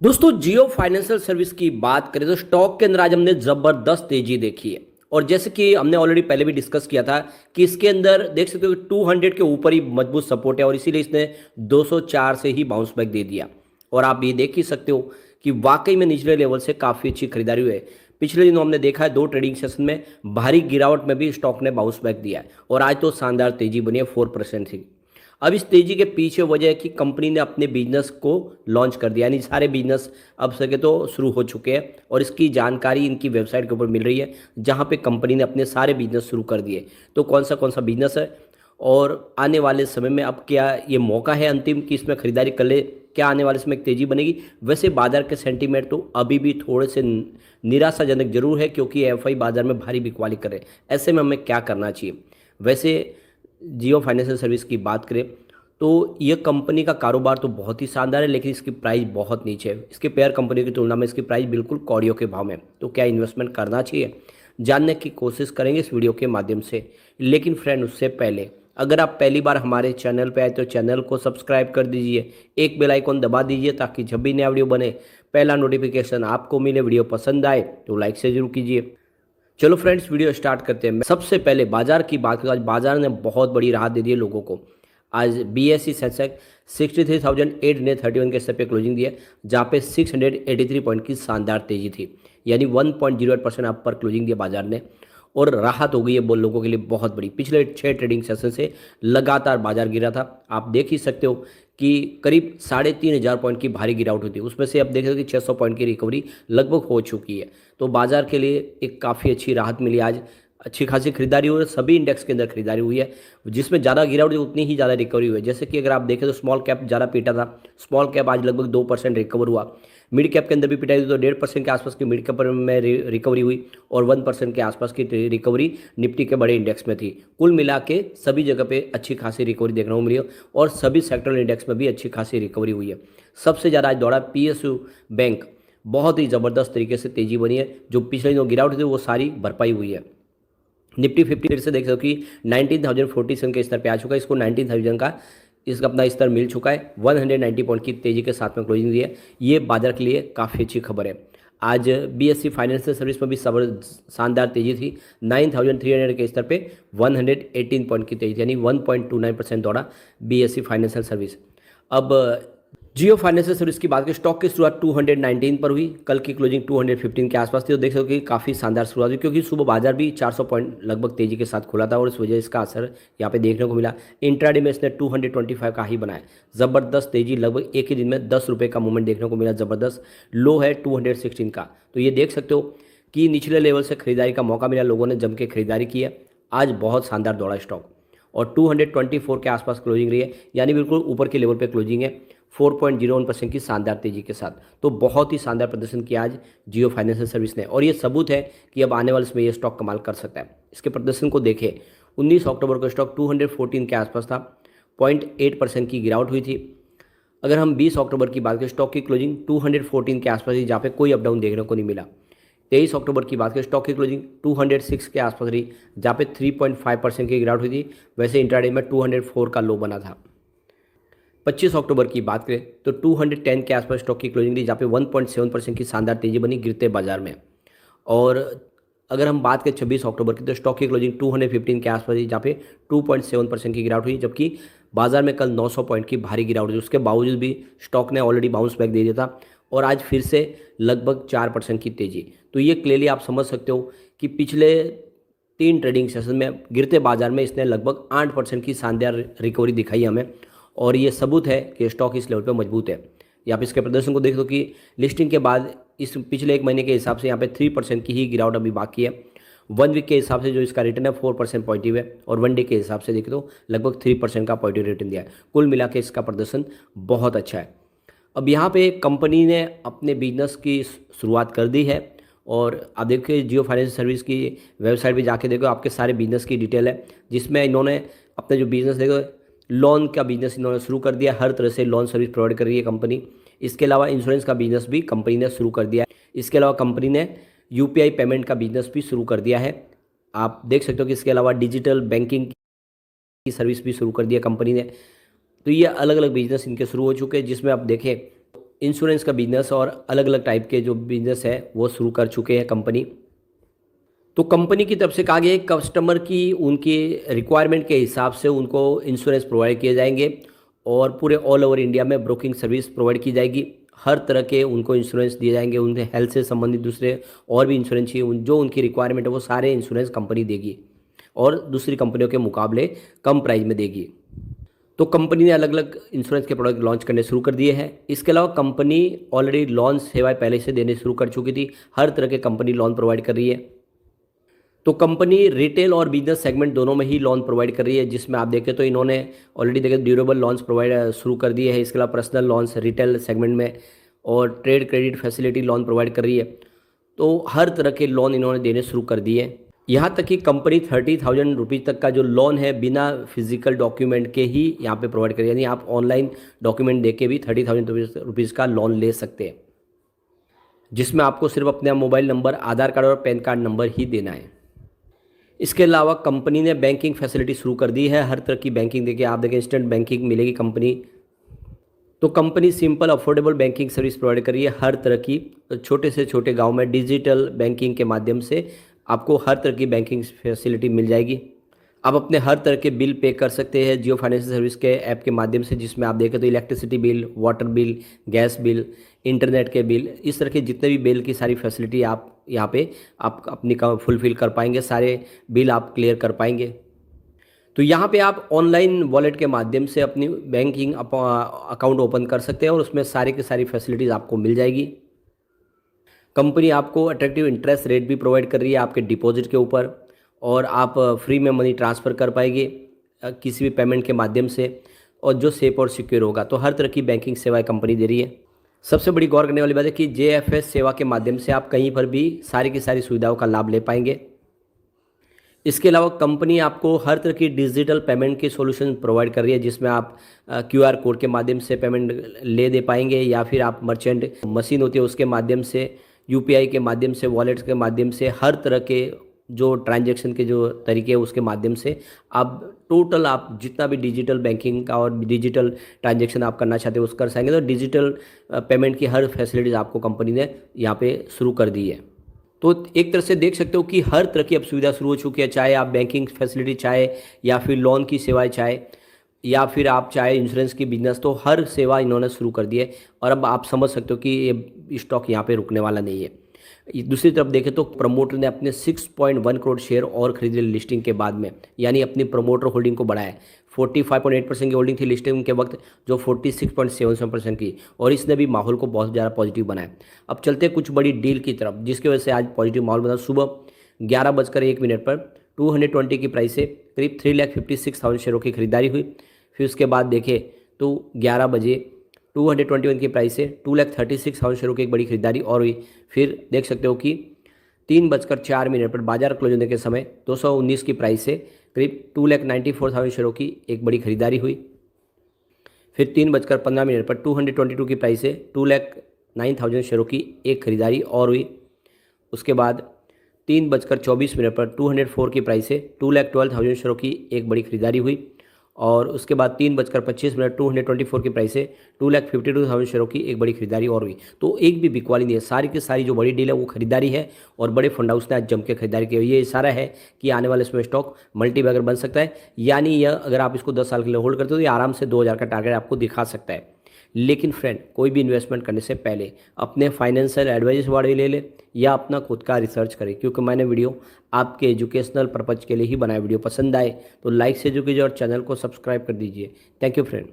दोस्तों जियो financial service की बात करें तो स्टॉक के अंदर आज हमने ज़बरदस्त तेजी देखी है। और जैसे कि हमने ऑलरेडी पहले भी डिस्कस किया था कि इसके अंदर देख सकते हो कि 200 के ऊपर ही मजबूत सपोर्ट है और इसीलिए इसने 204 से ही बाउंस बैक दे दिया। और आप ये देख ही सकते हो कि वाकई में निचले लेवल से काफ़ी अच्छी खरीदारी हुई है। पिछले दिनों हमने देखा है 2 ट्रेडिंग सेशन में भारी गिरावट में भी स्टॉक ने बाउंस बैक दिया है और आज तो शानदार तेजी बनी है 4% थी। अब इस तेजी के पीछे वजह है कि कंपनी ने अपने बिजनेस को लॉन्च कर दिया, यानी सारे बिजनेस अब सके तो शुरू हो चुके हैं और इसकी जानकारी इनकी वेबसाइट के ऊपर मिल रही है जहां पे कंपनी ने अपने सारे बिजनेस शुरू कर दिए। तो कौन सा बिजनेस है और आने वाले समय में अब क्या ये मौका है अंतिम कि इसमें खरीदारी कर ले, क्या आने वाले समय एक तेजी बनेगी। वैसे बाजार के सेंटीमेंट तो अभी भी थोड़े से निराशाजनक जरूर है क्योंकि एफआई बाजार में भारी बिकवाली कर रहे हैं। ऐसे में हमें क्या करना चाहिए। वैसे जियो फाइनेंशियल सर्विस की बात करें तो ये कंपनी का कारोबार तो बहुत ही शानदार है, लेकिन इसकी प्राइस बहुत नीचे है। इसके पेयर कंपनियों की तुलना में इसकी प्राइस बिल्कुल कौड़ियों के भाव में। तो क्या इन्वेस्टमेंट करना चाहिए, जानने की कोशिश करेंगे इस वीडियो के माध्यम से। लेकिन फ्रेंड उससे पहले अगर आप पहली बार हमारे चैनल पर आए तो चैनल को सब्सक्राइब कर दीजिए, एक बेल आइकॉन दबा दीजिए ताकि जब भी नया वीडियो बने पहला नोटिफिकेशन आपको मिले। वीडियो पसंद आए तो लाइक से जरूर कीजिए। चलो फ्रेंड्स वीडियो स्टार्ट करते हैं। सबसे पहले बाजार की बात करें, आज बाजार ने बहुत बड़ी राहत दे दी है लोगों को। आज बीएसई सेंसेक्स 63,831 के स्तर पे क्लोजिंग दी है जहाँ पे 683 पॉइंट की शानदार तेजी थी, यानी 1.08% अप पर क्लोजिंग दिया बाजार ने। और राहत हो गई है वो लोगों के लिए बहुत बड़ी। पिछले 6 ट्रेडिंग सेशन से लगातार बाजार गिरा था, आप देख ही सकते हो कि करीब 3,500 पॉइंट की भारी गिरावट हुई थी। उसमें से अब देख रहे हो कि 600 पॉइंट की रिकवरी लगभग हो चुकी है। तो बाजार के लिए एक काफ़ी अच्छी राहत मिली आज। अच्छी खासी खरीदारी हुई है, सभी इंडेक्स के अंदर खरीदारी हुई है। जिसमें ज़्यादा गिरावट हुई उतनी ही ज़्यादा रिकवरी हुई है। जैसे कि अगर आप देखें तो स्मॉल कैप ज़्यादा पीटा था, स्मॉल कैप आज लगभग 2% रिकवर हुआ। मिड कैप के अंदर भी पिटाई हुई तो 1.5% के आसपास की मिड कैप में रिकवरी हुई और 1% के आसपास की रिकवरी निफ्टी के बड़े इंडेक्स में थी। कुल मिला के सभी जगह पे अच्छी खासी रिकवरी देखने को मिली है और सभी सेक्टरल इंडेक्स में भी अच्छी खासी रिकवरी हुई है। सबसे ज़्यादा आज दौड़ा पीएसयू बैंक, बहुत ही ज़बरदस्त तरीके से तेजी बनी है। जो पिछले दिनों गिरावट थी वो सारी भरपाई हुई है। निफ्टी 50 फिर से देख सकते हो कि 19,047 के स्तर पे आ चुका है। इसको 19,000 का इसका अपना स्तर मिल चुका है। 190 पॉइंट की तेजी के साथ में क्लोजिंग दी है। ये बाजार के लिए काफ़ी अच्छी खबर है। आज बीएससी फाइनेंशियल सर्विस में भी शानदार तेजी थी। 9,300 के स्तर पे 118 पॉइंट की तेजी, यानी 1.29% दौड़ा बीएससी फाइनेंशियल सर्विस। अब जियो फाइनेंशियल सर्विस की बात करें, स्टॉक की शुरुआत 219 पर हुई, कल की क्लोजिंग 215 के आसपास थी। तो देख सकते हो कि काफ़ी शानदार शुरुआत हुई क्योंकि सुबह बाजार भी 400 पॉइंट लगभग तेजी के साथ खुला था और इस वजह इसका असर यहाँ पे देखने को मिला। इंट्राडे में इसने 225 का ही बनाया, ज़बरदस्त तेजी, लगभग एक ही दिन में 10 रुपये का मूवमेंट देखने को मिला। ज़बरदस्त लो है 216 का। तो ये देख सकते हो कि निचले लेवल से खरीदारी का मौका मिला, लोगों ने जम के खरीदारी की है। आज बहुत शानदार दौड़ा स्टॉक और 224 के आसपास क्लोजिंग रही है, यानी बिल्कुल ऊपर के लेवल पे क्लोजिंग है 4.01% की शानदार तेजी के साथ। तो बहुत ही शानदार प्रदर्शन किया आज जियो फाइनेंशियल सर्विस ने और ये सबूत है कि अब आने वाले समय ये स्टॉक कमाल कर सकता है। इसके प्रदर्शन को देखें, 19 अक्टूबर को स्टॉक 214 के आसपास था, 0.8% की गिरावट हुई थी। अगर हम 20 अक्टूबर की बात करें, स्टॉक की क्लोजिंग 214 के आसपास थी जहाँ पे कोई अपडाउन देखने को नहीं मिला। 23 अक्टूबर की बात करें, स्टॉक की क्लोजिंग 206 के आसपास रही जहाँ पे 3.5% की गिरावट हुई थी। वैसे इंट्राडे में 204 का लो बना था। 25 अक्टूबर की बात करें तो 210 के आसपास स्टॉक की क्लोजिंग रही जहाँ पे 1.7% की शानदार तेजी बनी गिरते बाजार में। और अगर हम बात करें 26 अक्टूबर की तो स्टॉक की क्लोजिंग 215 के आसपास रही जहाँ पे 2.7% की गिरावट हुई, जबकि बाजार में कल 900 पॉइंट की भारी गिरावट हुई। उसके बावजूद भी स्टॉक ने ऑलरेडी बाउंस बैक दे दिया था और आज फिर से लगभग 4% की तेजी। तो ये क्लियरली आप समझ सकते हो कि पिछले 3 ट्रेडिंग सेशन में गिरते बाजार में इसने लगभग 8% की शानदार रिकवरी दिखाई हमें और ये सबूत है कि स्टॉक इस लेवल पे मजबूत है। यहाँ पे इसके प्रदर्शन को देख दो कि लिस्टिंग के बाद इस पिछले एक महीने के हिसाब से यहाँ पे 3% की ही गिरावट अभी बाकी है। 1 वीक के हिसाब से जो इसका रिटर्न है 4% पॉजिटिव है और 1 डे के हिसाब से देखें तो लगभग 3% का पॉजिटिव रिटर्न दिया है। कुल मिला के इसका प्रदर्शन बहुत अच्छा है। अब यहाँ पे कंपनी ने अपने बिजनेस की शुरुआत कर दी है और आप देखिए जियो फाइनेंशियल सर्विस की वेबसाइट पे जाके देखो, आपके सारे बिजनेस की डिटेल है जिसमें इन्होंने अपने जो बिजनेस देखो, लोन का बिजनेस इन्होंने शुरू कर दिया। हर तरह से लोन सर्विस प्रोवाइड कर रही है कंपनी। इसके अलावा इंश्योरेंस का बिजनेस भी कंपनी ने शुरू कर दिया है। इसके अलावा कंपनी ने यूपीआई पेमेंट का बिजनेस भी शुरू कर दिया है। आप देख सकते हो कि इसके अलावा डिजिटल बैंकिंग की सर्विस भी शुरू कर दिया कंपनी ने। तो ये अलग अलग बिजनेस इनके शुरू हो चुके हैं जिसमें आप देखें इंश्योरेंस का बिजनेस और अलग अलग टाइप के जो बिजनेस है वो शुरू कर चुके हैं कंपनी। तो कंपनी की तरफ से कहा गया है कस्टमर की उनकी रिक्वायरमेंट के हिसाब से उनको इंश्योरेंस प्रोवाइड किए जाएंगे और पूरे ऑल ओवर इंडिया में ब्रोकिंग सर्विस प्रोवाइड की जाएगी। हर तरह के उनको इंश्योरेंस दिए जाएंगे, उन्हें हेल्थ से संबंधित दूसरे और भी इंश्योरेंस चाहिए जो उनकी रिक्वायरमेंट है वो सारे इंश्योरेंस कंपनी देगी और दूसरी कंपनियों के मुकाबले कम प्राइस में देगी। तो कंपनी ने अलग अलग इंश्योरेंस के प्रोडक्ट लॉन्च करने शुरू कर दिए हैं। इसके अलावा कंपनी ऑलरेडी लोन सेवाएं पहले से देने शुरू कर चुकी थी। हर तरह के कंपनी लोन प्रोवाइड कर रही है। तो कंपनी रिटेल और बिजनेस सेगमेंट दोनों में ही लोन प्रोवाइड कर रही है, जिसमें आप देखें तो इन्होंने ऑलरेडी देखे ड्यूरेबल लोन्स प्रोवाइड शुरू कर दिए हैं। इसके अलावा पर्सनल लोन्स रिटेल सेगमेंट में और trade credit facility loan provide कर रही है। तो हर तरह के लोन इन्होंने देने शुरू कर दिए। यहाँ तक कि कंपनी 30,000 रुपीज़ तक का जो लोन है बिना फिजिकल डॉक्यूमेंट के ही यहाँ पे प्रोवाइड कर रही है, यानी आप ऑनलाइन डॉक्यूमेंट दे के भी 30,000 रुपीज़ का लोन ले सकते हैं, जिसमें आपको सिर्फ अपना मोबाइल नंबर, आधार कार्ड और पैन कार्ड नंबर ही देना है। इसके अलावा कंपनी ने बैंकिंग फैसिलिटी शुरू कर दी है। हर तरह की बैंकिंग देखिए, आप देखें इंस्टेंट बैंकिंग मिलेगी कंपनी। तो company simple affordable banking service provide कर रही है। हर तरह की छोटे से छोटे गांव में डिजिटल बैंकिंग के माध्यम से आपको हर तरह की बैंकिंग फैसिलिटी मिल जाएगी। आप अपने हर तरह के बिल पे कर सकते हैं जियो फाइनेंशियल सर्विस के ऐप के माध्यम से, जिसमें आप देखें तो electricity bill, water bill, gas bill, internet के बिल, इस तरह के जितने भी बिल की सारी फैसिलिटी आप यहाँ पे आप अपनी फुलफिल कर पाएंगे, सारे बिल आप क्लियर कर पाएंगे। तो यहाँ पे आप ऑनलाइन वॉलेट के माध्यम से अपनी बैंकिंग अकाउंट ओपन कर सकते हैं और उसमें सारी की सारी फैसिलिटीज़ आपको मिल जाएगी। कंपनी आपको अट्रैक्टिव इंटरेस्ट रेट भी प्रोवाइड कर रही है आपके डिपॉजिट के ऊपर, और आप फ्री में मनी ट्रांसफ़र कर पाएंगे किसी भी पेमेंट के माध्यम से, और जो सेफ और सिक्योर होगा। तो हर तरह की बैंकिंग सेवाएं कंपनी दे रही है। सबसे बड़ी गौर करने वाली बात है कि JFS सेवा के माध्यम से आप कहीं पर भी सारी की सारी सुविधाओं का लाभ ले पाएंगे। इसके अलावा कंपनी आपको हर तरह की डिजिटल पेमेंट की सॉल्यूशन प्रोवाइड कर रही है, जिसमें आप QR कोड के माध्यम से पेमेंट ले दे पाएंगे, या फिर आप मर्चेंट मशीन होती है उसके माध्यम से, UPI के माध्यम से, वॉलेट्स के माध्यम से, हर तरह के जो ट्रांजैक्शन के जो तरीके हैं उसके माध्यम से आप टोटल आप जितना भी डिजिटल बैंकिंग का और डिजिटल ट्रांजैक्शन आप करना चाहते हो उस कर सकेंगे। तो डिजिटल पेमेंट की हर फैसिलिटीज़ आपको कंपनी ने यहाँ पे शुरू कर दी है। तो एक तरह से देख सकते हो कि हर तरह की अब सुविधा शुरू हो चुकी है, चाहे आप बैंकिंग फैसिलिटी चाहे, या फिर लोन की सेवाएं चाहे, या फिर आप चाहे इंश्योरेंस की बिजनेस, तो हर सेवा इन्होंने शुरू कर दी है। और अब आप समझ सकते हो कि ये स्टॉक यहाँ पे रुकने वाला नहीं है। दूसरी तरफ देखें तो प्रमोटर ने अपने 6.1 करोड़ शेयर और खरीदे लिस्टिंग के बाद में, यानी अपनी प्रमोटर होल्डिंग को बढ़ाया। 45.8% की होल्डिंग थी लिस्टिंग के वक्त, जो 46.77% की, और इसने भी माहौल को बहुत ज़्यादा पॉजिटिव बनाया। अब चलते कुछ बड़ी डील की तरफ, जिसकी वजह से आज पॉजिटिव माहौल बना। सुबह 11:01 पर 220 की प्राइस से करीब 3,56,000 शेयरों की खरीदारी हुई। फिर उसके बाद देखें तो 11 बजे 221 की प्राइस से 2,36,000 शेयरों की एक बड़ी खरीदारी और हुई। फिर देख सकते हो कि 3:04 पर बाजार क्लोज होने के समय 219 की प्राइस से करीब 2,94,000 शेयरों की एक बड़ी खरीदारी हुई। फिर 3:15 पर 222 की प्राइस से 2,09,000 शेयरों की एक खरीदारी और हुई। उसके बाद 3:24 पर 204 की प्राइस से 2,12,000 शेयरों की एक बड़ी खरीदारी हुई। और उसके बाद 3:25 224 की प्राइस से 2,52,000 शेयरों की एक बड़ी खरीदारी और हुई। तो एक भी बिकवाली नहीं है, सारी की सारी जो बड़ी डील है वो खरीदारी है, और बड़े फंड हाउस ने आज जम के खरीदारी की। ये इशारा है कि आने वाले समय स्टॉक मल्टीबैगर बन सकता है, यानी यह अगर आप इसको 10 साल के लिए होल्ड करते हो तो ये आराम से 2,000 का टारगेट आपको दिखा सकता है। लेकिन फ्रेंड, कोई भी इन्वेस्टमेंट करने से पहले अपने फाइनेंशियल एडवाइजर वाले ले ले या अपना खुद का रिसर्च करें, क्योंकि मैंने वीडियो आपके एजुकेशनल पर्पज़ के लिए ही बनाया। वीडियो पसंद आए तो लाइक से जो कीजिए और चैनल को सब्सक्राइब कर दीजिए। Thank you friend.